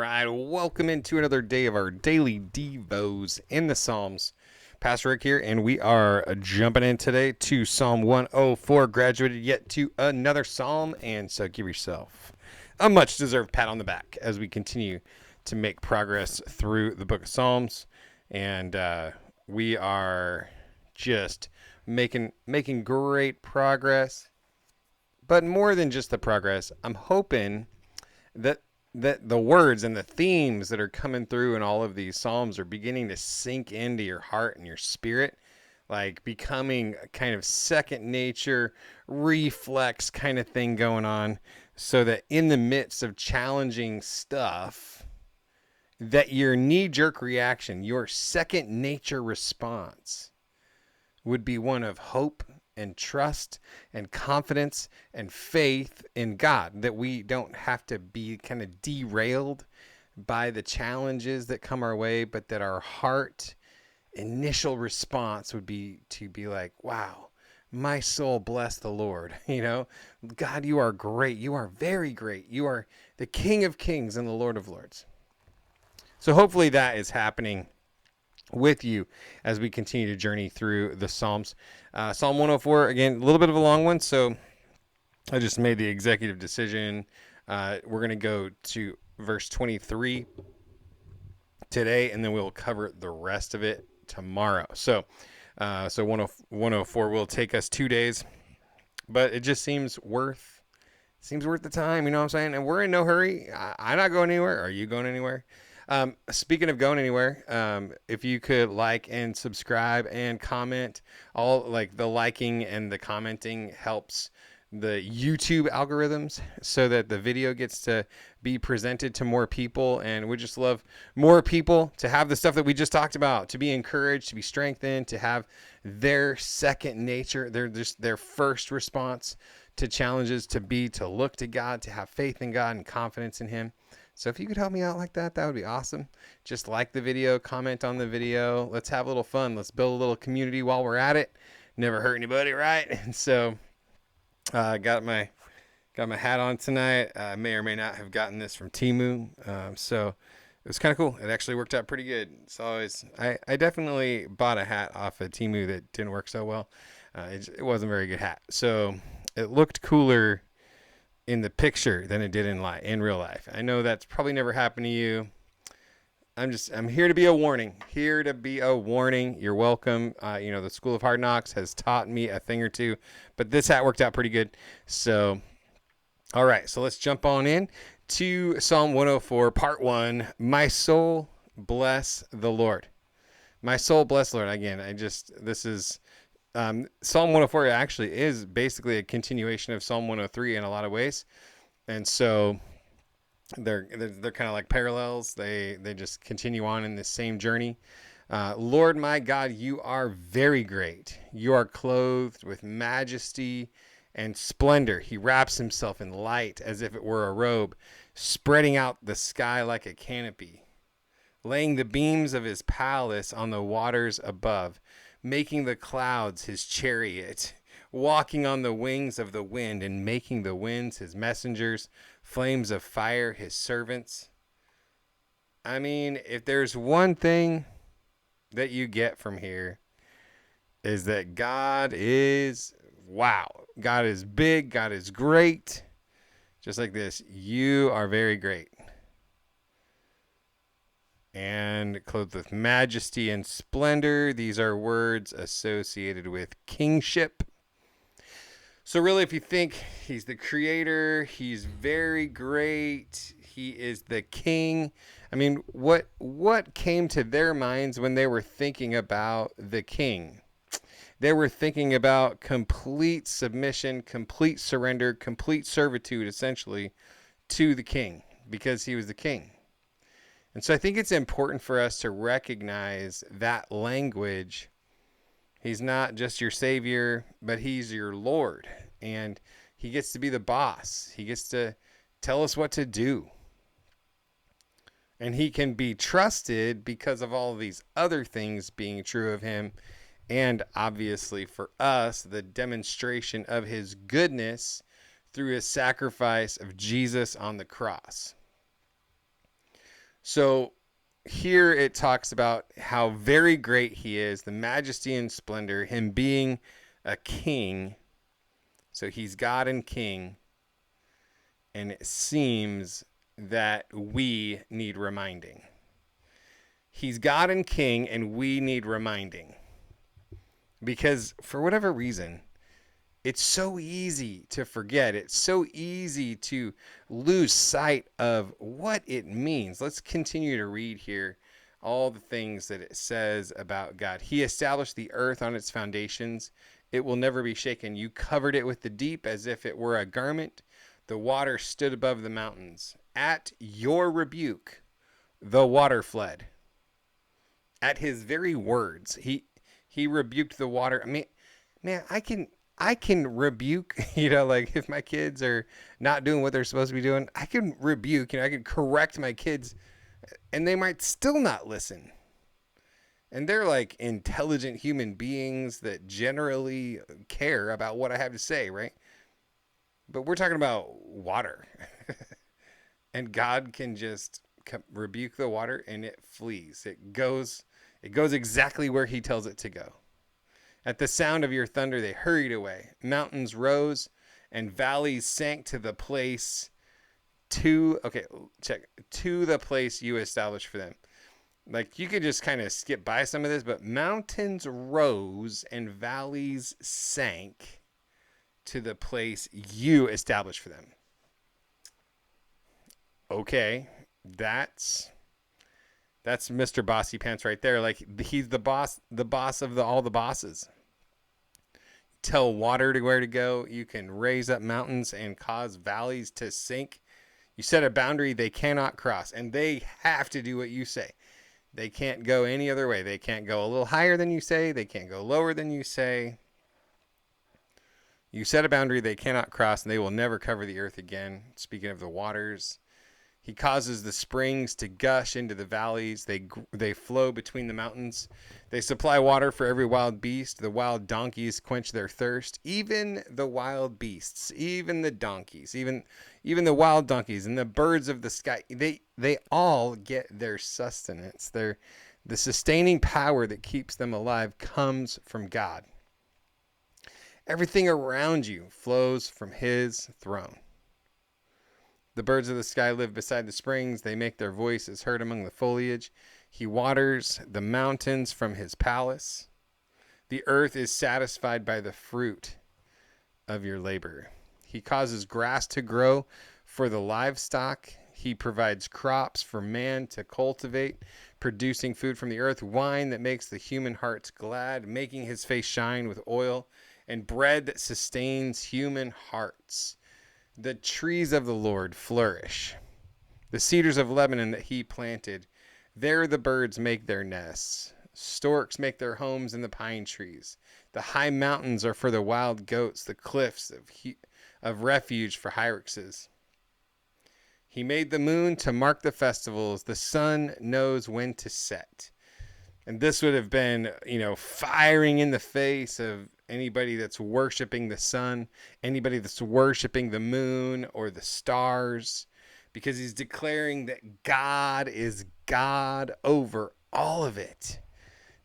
All right, welcome into another day of our daily Devos in the Psalms. Pastor Rick here, and we are jumping in today to Psalm 104, graduated yet to another Psalm, and so give yourself a much-deserved pat on the back as we continue to make progress through the book of Psalms, and we are just making great progress, but more than just the progress, I'm hoping that the words and the themes that are coming through in all of these psalms are beginning to sink into your heart and your spirit, like becoming a kind of second nature reflex kind of thing going on, so that in the midst of challenging stuff, that your knee-jerk reaction, your second nature response, would be one of hope and trust and confidence and faith in God, that we don't have to be kind of derailed by the challenges that come our way, but that our heart initial response would be to be like, wow, my soul bless the Lord. God, you are great. You are very great. You are the King of Kings and the Lord of Lords. So hopefully that is happening with you as we continue to journey through the Psalms. Psalm 104, again, a little bit of a long one, so I just made the executive decision. We're going to go to verse 23 today, and then we'll cover the rest of it tomorrow. So 104 will take us 2 days, but it just seems worth the time, you know what I'm saying? And we're in no hurry. I'm not going anywhere. Are you going anywhere? Speaking of going anywhere, if you could like and subscribe and comment, all like the liking and the commenting helps the YouTube algorithms so that the video gets to be presented to more people. And we just love more people to have the stuff that we just talked about, to be encouraged, to be strengthened, to have their second nature, their first response to challenges to look to God, to have faith in God and confidence in Him. So if you could help me out like that, that would be awesome. Just like the video, comment on the video. Let's have a little fun. Let's build a little community while we're at it. Never hurt anybody, right? And so got my hat on tonight. I may or may not have gotten this from Temu. So it was kind of cool. It actually worked out pretty good. It's always, I definitely bought a hat off of Temu that didn't work so well. It wasn't a very good hat. So it looked cooler in the picture than it did in real life. I know that's probably never happened to you. I'm here to be a warning. You're welcome. The School of Hard Knocks has taught me a thing or two, but this hat worked out pretty good. So, all right. So let's jump on in to Psalm 104, part 1. My soul bless the Lord. My soul bless the Lord. Again, this is Psalm 104 actually is basically a continuation of Psalm 103 in a lot of ways, and so they're kind of like parallels. They just continue on in this same journey. Lord my God, you are very great. You are clothed with majesty and splendor. He wraps himself in light as if it were a robe, spreading out the sky like a canopy, laying the beams of his palace on the waters above, making the clouds his chariot, walking on the wings of the wind, and making the winds his messengers, flames of fire his servants. I mean, if there's one thing that you get from here, is that God is, wow. God is big. God is great. Just like this, you are very great. And clothed with majesty and splendor. These are words associated with kingship. So really, if you think he's the creator, he's very great, he is the king. I mean, what came to their minds when they were thinking about the king? They were thinking about complete submission, complete surrender, complete servitude, essentially, to the king, because he was the king. And so I think it's important for us to recognize that language. He's not just your savior, but he's your Lord. And he gets to be the boss. He gets to tell us what to do. And he can be trusted because of all of these other things being true of him. And obviously for us, the demonstration of his goodness through his sacrifice of Jesus on the cross. So here it talks about how very great he is, the majesty and splendor, him being a king. So he's God and king. And it seems that we need reminding. He's God and king, and we need reminding. Because for whatever reason, it's so easy to forget. It's so easy to lose sight of what it means. Let's continue to read here all the things that it says about God. He established the earth on its foundations. It will never be shaken. You covered it with the deep as if it were a garment. The water stood above the mountains. At your rebuke, the water fled. At his very words, he rebuked the water. I mean, man, I can rebuke, like if my kids are not doing what they're supposed to be doing, I can rebuke, I can correct my kids and they might still not listen. And they're like intelligent human beings that generally care about what I have to say, right? But we're talking about water. And God can just rebuke the water and it flees. It goes exactly where he tells it to go. At the sound of your thunder, they hurried away. Mountains rose and valleys sank to the place to the place you established for them. Like you could just kind of skip by some of this, but mountains rose and valleys sank to the place you established for them. Okay, that's Mr. Bossy Pants right there. Like he's the boss of all the bosses. Tell water to where to go. You can raise up mountains and cause valleys to sink. You set a boundary they cannot cross, and they have to do what you say. They can't go any other way. They can't go a little higher than you say. They can't go lower than you say. You set a boundary they cannot cross, and they will never cover the earth again. Speaking of the waters, he causes the springs to gush into the valleys. They flow between the mountains. They supply water for every wild beast. The wild donkeys quench their thirst. Even the wild beasts, even the donkeys, even the wild donkeys and the birds of the sky, they all get their sustenance. The sustaining power that keeps them alive comes from God. Everything around you flows from his throne. The birds of the sky live beside the springs. They make their voices heard among the foliage. He waters the mountains from his palace. The earth is satisfied by the fruit of your labor. He causes grass to grow for the livestock. He provides crops for man to cultivate, producing food from the earth, wine that makes the human hearts glad, making his face shine with oil, and bread that sustains human hearts. The trees of the Lord flourish. The cedars of Lebanon that he planted, there the birds make their nests. Storks make their homes in the pine trees. The high mountains are for the wild goats, the cliffs of refuge for hyraxes. He made the moon to mark the festivals. The sun knows when to set. And this would have been, firing in the face of anybody that's worshiping the sun, anybody that's worshiping the moon or the stars, because he's declaring that God is God over all of it.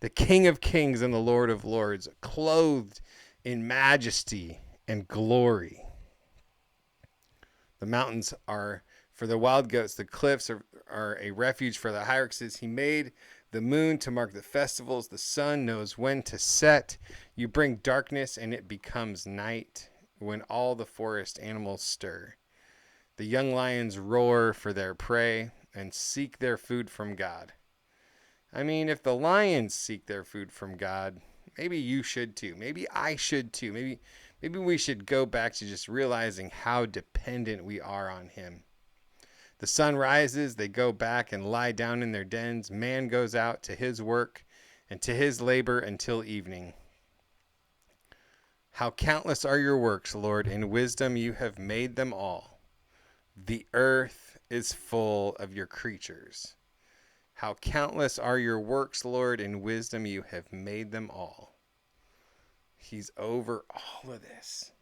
The King of Kings and the Lord of Lords, clothed in majesty and glory. The mountains are for the wild goats. The cliffs are a refuge for the hyraxes. He made the moon to mark the festivals. The sun knows when to set. You bring darkness and it becomes night when all the forest animals stir. The young lions roar for their prey and seek their food from God. I mean, if the lions seek their food from God, maybe you should too. Maybe I should too. Maybe we should go back to just realizing how dependent we are on him. The sun rises, they go back and lie down in their dens. Man goes out to his work and to his labor until evening. How countless are your works, Lord. In wisdom you have made them all. The earth is full of your creatures. How countless are your works, Lord. In wisdom you have made them all. He's over all of this.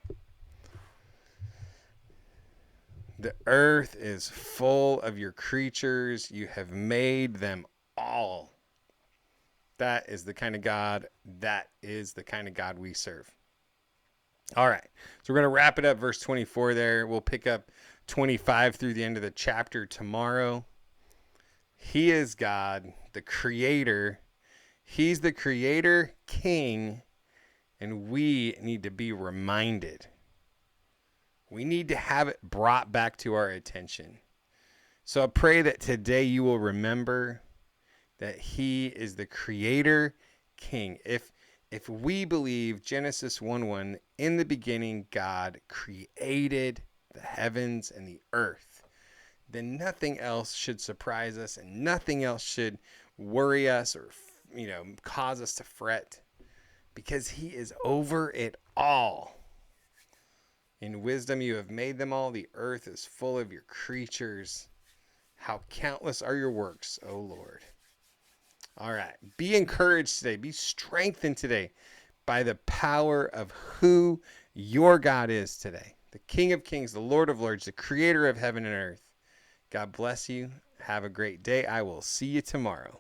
The earth is full of your creatures. You have made them all. That is the kind of God. That is the kind of God we serve. All right. So we're going to wrap it up, verse 24 there. We'll pick up 25 through the end of the chapter tomorrow. He is God, the creator. He's the creator king, and we need to be reminded. We need to have it brought back to our attention. So I pray that today you will remember that he is the creator king. If we believe Genesis 1:1, in the beginning God created the heavens and the earth, then nothing else should surprise us and nothing else should worry us or cause us to fret, because he is over it all. In wisdom you have made them all. The earth is full of your creatures. How countless are your works, O Lord. All right. Be encouraged today. Be strengthened today by the power of who your God is today. The King of Kings, the Lord of Lords, the creator of heaven and earth. God bless you. Have a great day. I will see you tomorrow.